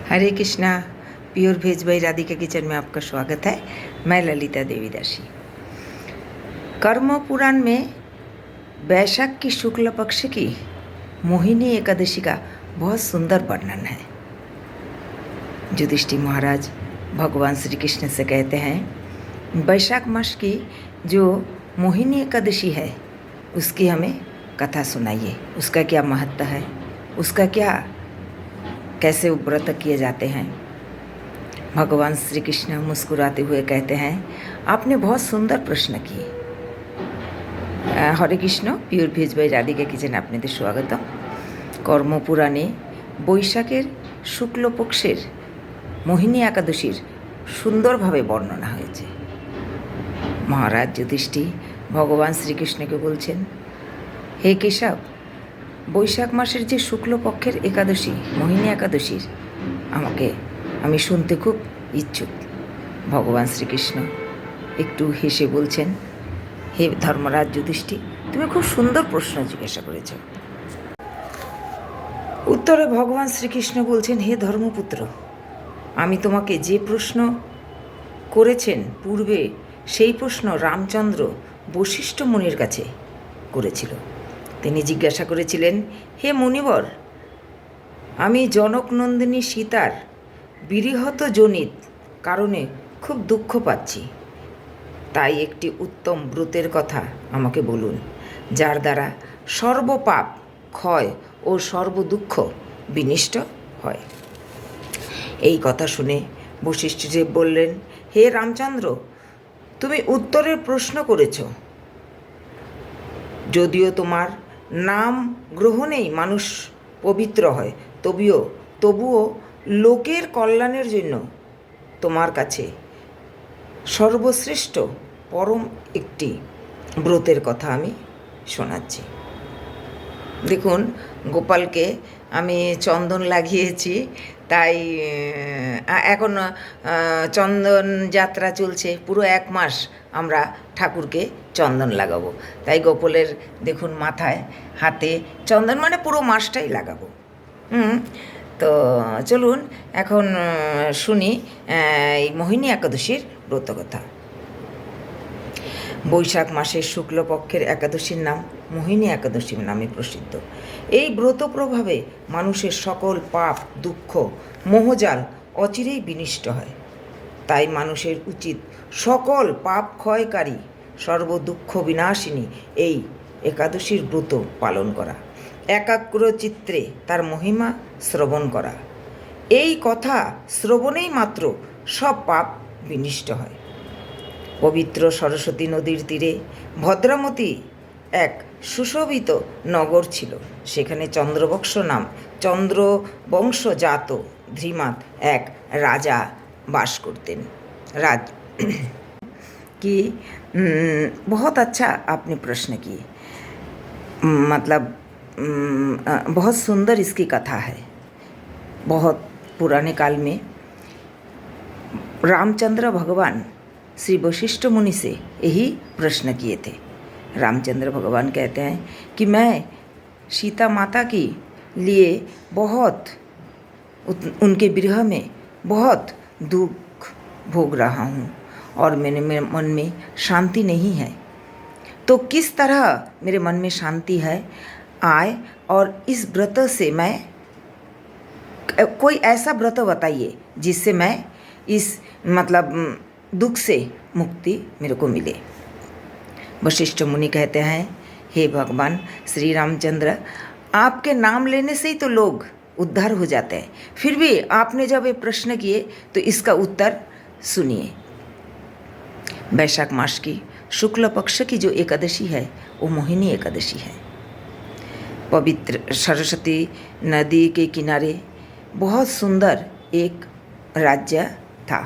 हरे Krishna. Pure भेज by Radhika kitchen में आपका स्वागत है। मैं ललिता देवी दासी। कर्म पुराण में वैशाख की शुक्ल पक्ष की मोहिनी एकादशी का बहुत सुंदर वर्णन है। युधिष्ठिर महाराज भगवान श्री कृष्ण से कहते हैं, वैशाख मास की जो मोहिनी एकादशी है उसकी हमें कथा सुनाइए, उसका क्या महत्व है, उसका क्या कैसे व्रत किए जाते हैं। भगवान श्री कृष्ण मुस्कुराते हुए कहते हैं, आपने बहुत सुंदर प्रश्न किए। हरे कृष्ण। प्योर भेज बाई राधिका किचेन आपनेদের স্বাগতম। কর্মপুরাণে বৈশাখের শুক্লপক্ষের মোহিনী একাদশীর সুন্দরভাবে বর্ণনা হয়েছে। মহারাজ যুধিষ্ঠির ভগবান শ্রীকৃষ্ণকে বলছেন, হে কেশব, বৈশাখ মাসের যে শুক্লপক্ষের একাদশী মোহিনী একাদশীর আমি শুনতে খুব ইচ্ছুক। ভগবান শ্রীকৃষ্ণ একটু হেসে বলছেন, হে ধর্মরাজ যুধিষ্ঠির, তুমি খুব সুন্দর প্রশ্ন জিজ্ঞাসা করেছ। উত্তরে ভগবান শ্রীকৃষ্ণ বলছেন, হে ধর্মপুত্র, আমি তোমাকে যে প্রশ্ন করেছেন পূর্বে সেই প্রশ্ন রামচন্দ্র বশিষ্ঠ মুনির কাছে করেছিল। তিনি জিজ্ঞাসা করেছিলেন, হে মুনিবর, আমি জনকনন্দিনী সীতার বিরিহত জনিত কারণে খুব দুঃখ পাচ্ছি, তাই একটি উত্তম ব্রতের কথা আমাকে বলুন, যার দ্বারা সর্বপাপ ক্ষয় ও সর্বদুঃখ বিনষ্ট হয়। এই কথা শুনে বশিষ্ঠদেব বললেন, হে রামচন্দ্র, তুমি উত্তরের প্রশ্ন করেছ। যদিও তোমার নাম গ্রহণেই মানুষ পবিত্র হয়, তবুও লোকের কল্যাণের জন্য তোমার কাছে সর্বশ্রেষ্ঠ পরম একটি ব্রতের কথা আমি শোনাচ্ছি। দেখুন, গোপালকে আমি চন্দন লাগিয়েছি, তাই এখন চন্দন যাত্রা চলছে। পুরো 1 মাস আমরা ঠাকুরকে চন্দন লাগাবো। তাই গোপালের দেখুন মাথায় হাতে চন্দন, মানে পুরো মাসটাই লাগাবো। তো চলুন এখন শুনি এই মোহিনী একাদশীর ব্রতকথা। বৈশাখ মাসের শুক্লপক্ষের একাদশীর নাম মোহিনী একাদশী নামে প্রসিদ্ধ। এই ব্রত প্রভাবে মানুষের সকল পাপ দুঃখ মোহজাল অচিরেই বিনষ্ট হয়। তাই মানুষের উচিত সকল পাপ ক্ষয়কারী সর্বদুঃখ বিনাশিনী এই একাদশীর ব্রত পালন করা, একাগ্র চিত্রে তার মহিমা শ্রবণ করা। এই কথা শ্রবণেই মাত্র সব পাপ বিনষ্ট হয়। পবিত্র সরস্বতী নদীর তীরে ভদ্রামতী এক সুশোভিত নগর ছিল। সেখানে চন্দ্রবংশজাত ধীমান এক রাজা বাস করতেন। कि बहुत अच्छा आपने प्रश्न किए, मतलब बहुत सुंदर इसकी कथा है। बहुत पुराने काल में रामचंद्र भगवान श्री वशिष्ठ मुनि से यही प्रश्न किए थे। रामचंद्र भगवान कहते हैं कि मैं सीता माता के लिए बहुत उनके विरह में बहुत दुख भोग रहा हूँ और मेरे मन में शांति नहीं है। तो किस तरह मेरे मन में शांति है आए, और इस व्रत से मैं कोई ऐसा व्रत बताइए जिससे मैं इस मतलब दुख से मुक्ति मेरे को मिले। वशिष्ठ मुनि कहते हैं, हे भगवान श्री रामचंद्र, आपके नाम लेने से ही तो लोग उद्धार हो जाते हैं, फिर भी आपने जब ये प्रश्न किए तो इसका उत्तर सुनिए। वैशाख मास की शुक्ल पक्ष की जो एकादशी है वो मोहिनी एकादशी है। पवित्र सरस्वती नदी के किनारे बहुत सुंदर एक राज्य था।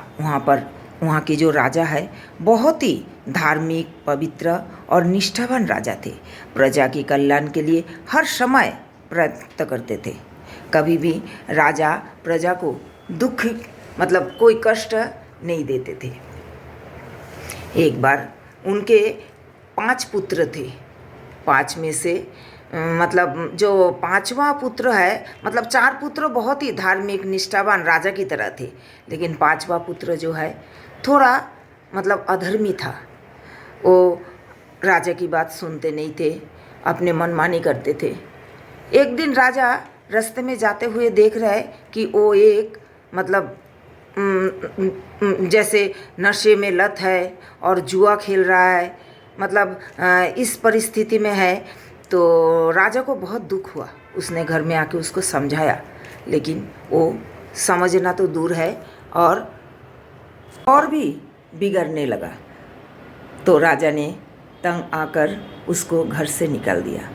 वहाँ के जो राजा है बहुत ही धार्मिक, पवित्र और निष्ठावान राजा थे। प्रजा के कल्याण के लिए हर समय प्रयत्न करते थे। कभी भी राजा प्रजा को दुख मतलब कोई कष्ट नहीं देते थे। एक बार उनके 5 पुत्र थे। 5 में से मतलब जो पांचवा पुत्र है, मतलब चार पुत्र बहुत ही धार्मिक निष्ठावान राजा की तरह थे, लेकिन पांचवा पुत्र जो है थोड़ा मतलब अधर्मी था। वो राजा की बात सुनते नहीं थे, अपने मनमानी करते थे। एक दिन राजा रास्ते में जाते हुए देख रहे कि वो एक मतलब जैसे नशे में लत है और जुआ खेल रहा है, मतलब इस परिस्थिति में है। तो राजा को बहुत दुख हुआ। उसने घर में आके उसको समझाया, लेकिन वो समझना तो दूर है और भी बिगड़ने लगा। तो राजा ने तंग आकर उसको घर से निकाल दिया।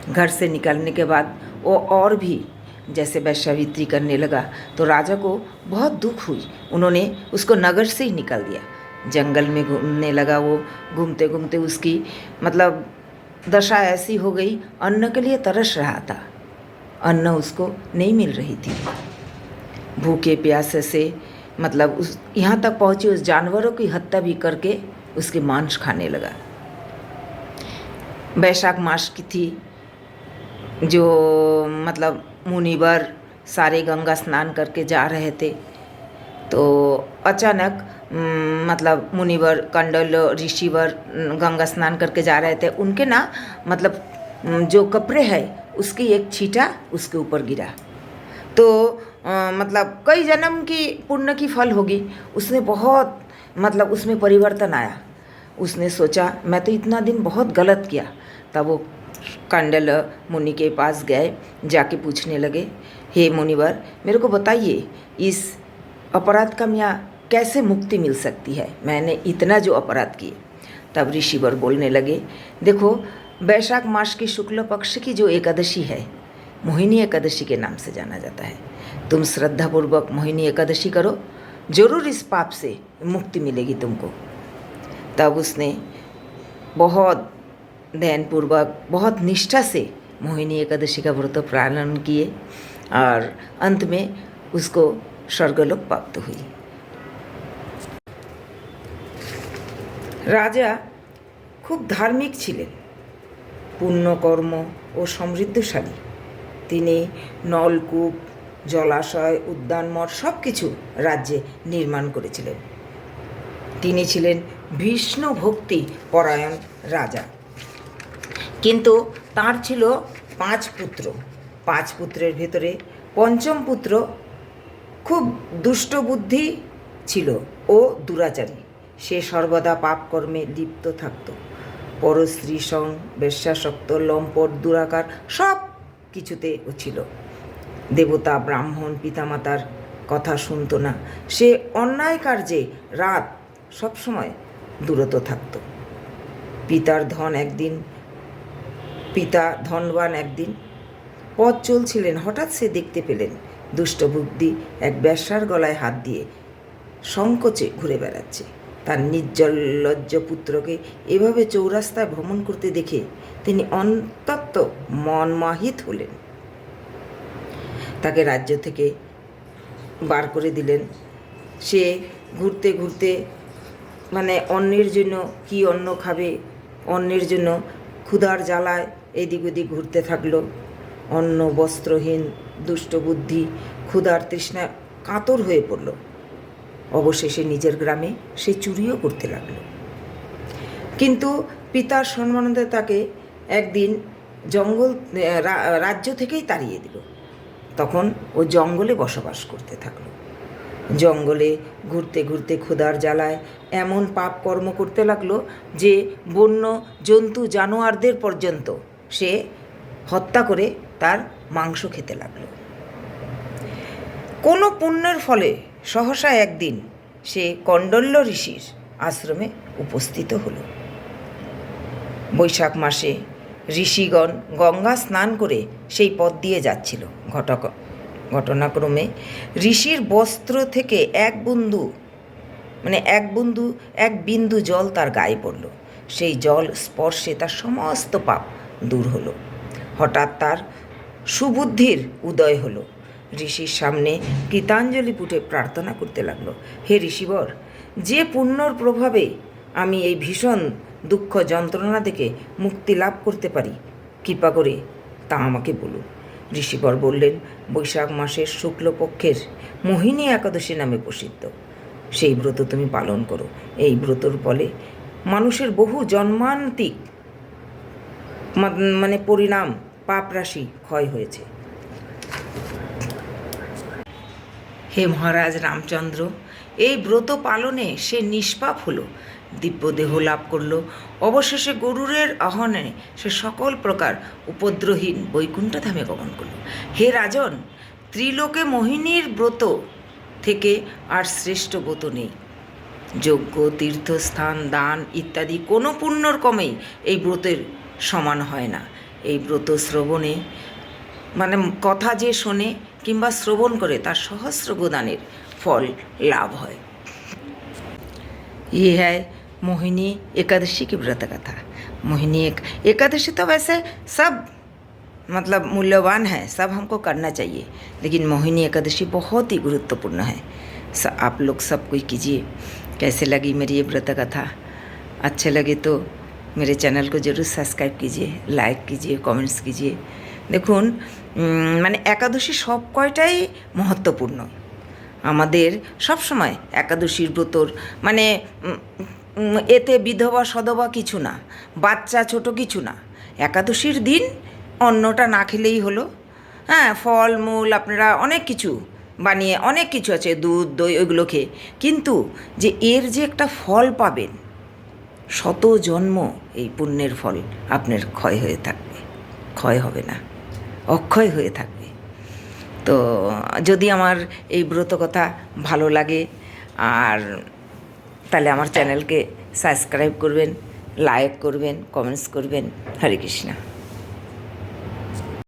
घर से निकालने के बाद वो और भी जैसे वेश्यावृत्ति करने लगा। तो राजा को बहुत दुख हुई। उन्होंने उसको नगर से ही निकाल दिया। जंगल में घूमने लगा। वो घूमते घूमते उसकी मतलब दशा ऐसी हो गई, अन्न के लिए तरस रहा था, अन्न उसको नहीं मिल रही थी। भूखे प्यासे से मतलब उस यहाँ तक पहुँची, उस जानवरों की हत्या भी करके उसके मांस खाने लगा। वैशाख मास की थी, जो मतलब मुनिवर सारे गंगा स्नान करके जा रहे थे। तो अचानक मतलब मुनिवर कंडल ऋषिवर गंगा स्नान करके जा रहे थे। उनके ना मतलब जो कपड़े है उसकी एक छींटा उसके ऊपर गिरा। तो मतलब कई जन्म की पुण्य की फल होगी। उसने बहुत मतलब उसमें परिवर्तन आया। उसने सोचा मैं तो इतना दिन बहुत गलत किया। तब वो कंडल मुनि के पास गए, जाके पूछने लगे, हे मुनिवर, मेरे को बताइए इस अपराध का मैं कैसे मुक्ति मिल सकती है, मैंने इतना जो अपराध किए। तब ऋषिवर बोलने लगे, देखो वैशाख मास की शुक्ल पक्ष की जो एकादशी है, मोहिनी एकादशी के नाम से जाना जाता है, तुम श्रद्धापूर्वक मोहिनी एकादशी करो, जरूर इस पाप से मुक्ति मिलेगी तुमको। तब उसने बहुत ध्यानपूर्वक बहुत निष्ठा से मोहिनी एकादशी का व्रत पालन किए और अंत में उसको स्वर्गलोक प्राप्त हुई। রাজা খুব ধার্মিক ছিলেন, পুণ্যকর্ম ও সমৃদ্ধশালী। তিনি নলকূপ, জলাশয়, উদ্যানমঠ সব কিছু রাজ্যে নির্মাণ করেছিলেন। তিনি ছিলেন বিষ্ণু ভক্তি পরায়ণ রাজা। কিন্তু তার ছিল 5 পুত্র। 5 পুত্রের ভেতরে পঞ্চম পুত্র খুব দুষ্ট বুদ্ধি ছিল ও দুরাচারী। সে সর্বদা পাপকর্মে লিপ্ত থাকত। পরস্ত্রী সং, বেশ্যাসক্ত, লম্পট, দুরাকার সব কিছুতে ও ছিল। দেবতা, ব্রাহ্মণ, পিতামাতার কথা শুনত না। সে অন্যায় কার্যে রাত সবসময় দূরত থাকত। পিতা ধনবান একদিন পথ চলছিলেন, হঠাৎ সে দেখতে পেলেন দুষ্টবুদ্ধি এক বেশ্যার গলায় হাত দিয়ে সংকোচে ঘুরে বেড়াচ্ছে। তার নির্লজ্জ পুত্রকে এভাবে চৌরাস্তায় ভ্রমণ করতে দেখে তিনি অন্তত মনমাহিত হলেন। তাকে রাজ্য থেকে বার করে দিলেন। সে ঘুরতে ঘুরতে মানে অন্যের জন্য কি অন্ন খাবে, অন্যের জন্য ক্ষুধার জ্বালায় এদিক ওদিক ঘুরতে থাকলো। অন্ন বস্ত্রহীন দুষ্টবুদ্ধি ক্ষুধার তৃষ্ণায় কাতর হয়ে পড়ল। অবশেষে নিজের গ্রামে সে চুরিও করতে লাগল। কিন্তু পিতার সম্বন্ধে তাকে একদিন রাজ্য থেকেই তাড়িয়ে দিল। তখন ও জঙ্গলে বসবাস করতে থাকলো। জঙ্গলে ঘুরতে ঘুরতে ক্ষুধার জ্বালায় এমন পাপ কর্ম করতে লাগলো যে বন্য জন্তু জানোয়ারদের পর্যন্ত সে হত্যা করে তার মাংস খেতে লাগলো। কোনো পুণ্যের ফলে সহসা একদিন সে কণ্ডল্য ঋষির আশ্রমে উপস্থিত হলো। বৈশাখ মাসে ঋষিগণ গঙ্গা স্নান করে সেই পথ দিয়ে যাচ্ছিল। ঘটনাক্রমে ঋষির বস্ত্র থেকে এক বিন্দু জল তার গায়ে পড়ল। সেই জল স্পর্শে তার সমস্ত পাপ দূর হলো। হঠাৎ তার সুবুদ্ধির উদয় হলো। ঋষির সামনে কৃতাঞ্জলি পুটে প্রার্থনা করতে লাগলো, হে ঋষিবর, যে পুণ্যর প্রভাবে আমি এই ভীষণ দুঃখ যন্ত্রণা থেকে মুক্তি লাভ করতে পারি, কৃপা করে তা আমাকে বলুন। ঋষিবর বললেন, বৈশাখ মাসের শুক্লপক্ষের মোহিনী একাদশী নামে প্রসিদ্ধ। সেই ব্রত তুমি পালন করো। এই ব্রতর ফলে মানুষের বহু জন্মান্তিক মানে পরিণাম পাপ রাশি ক্ষয় হয়েছে। হে মহারাজ রামচন্দ্র, এই ব্রত পালনে সে নিষ্পাপ হলো, দিব্য দেহ লাভ করল, অবশেষে গরুরের আহ্বানে সে সকল প্রকার উপদ্রহীন বৈকুণ্ঠ ধামে গমন করল। হে রাজন, ত্রিলোকে মোহিনীর ব্রত থেকে আর শ্রেষ্ঠ ব্রত নেই। যজ্ঞ, তীর্থস্থান, দান ইত্যাদি কোনো পুণ্যর কমেই এই ব্রতের সমান হয় না। এই ব্রত শ্রবণে মানে কথা যে শোনে কিংবা শ্রবণ করে তার সহস্র গোদানের फल लाभ है। ये है मोहिनी एकादशी की व्रत कथा। मोहिनी एकादशी तो वैसे सब मतलब मूल्यवान है, सब हमको करना चाहिए, लेकिन मोहिनी एकादशी बहुत ही गुरुत्वपूर्ण है। आप लोग सब कोई कीजिए। कैसे लगी मेरी ये व्रत कथा? अच्छे लगे तो मेरे चैनल को ज़रूर सब्सक्राइब कीजिए, लाइक कीजिए, कमेंट्स कीजिए। দেখুন মানে একাদশী সব কয়টাই মহত্বপূর্ণ। আমাদের সবসময় একাদশীর ব্রতর মানে এতে বিধবা সধবা কিছু না, বাচ্চা ছোট কিছু না। একাদশীর দিন অন্নটা না খেলেই হলো। হ্যাঁ, ফল মূল আপনারা অনেক কিছু বানিয়ে, অনেক কিছু আছে, দুধ দই ওইগুলো খেয়ে, কিন্তু যে এর যে একটা ফল পাবেন, শত জন্ম এই পুণ্যের ফল আপনার ক্ষয় হয়ে থাকবে, ক্ষয় হবে না, অক্ষয় হয়ে থাকবে। তো যদি আমার এই ব্রত কথা ভালো লাগে আর তাহলে আমার চ্যানেলকে সাবস্ক্রাইব করবেন, লাইক করবেন, কমেন্টস করবেন। হরে কৃষ্ণ।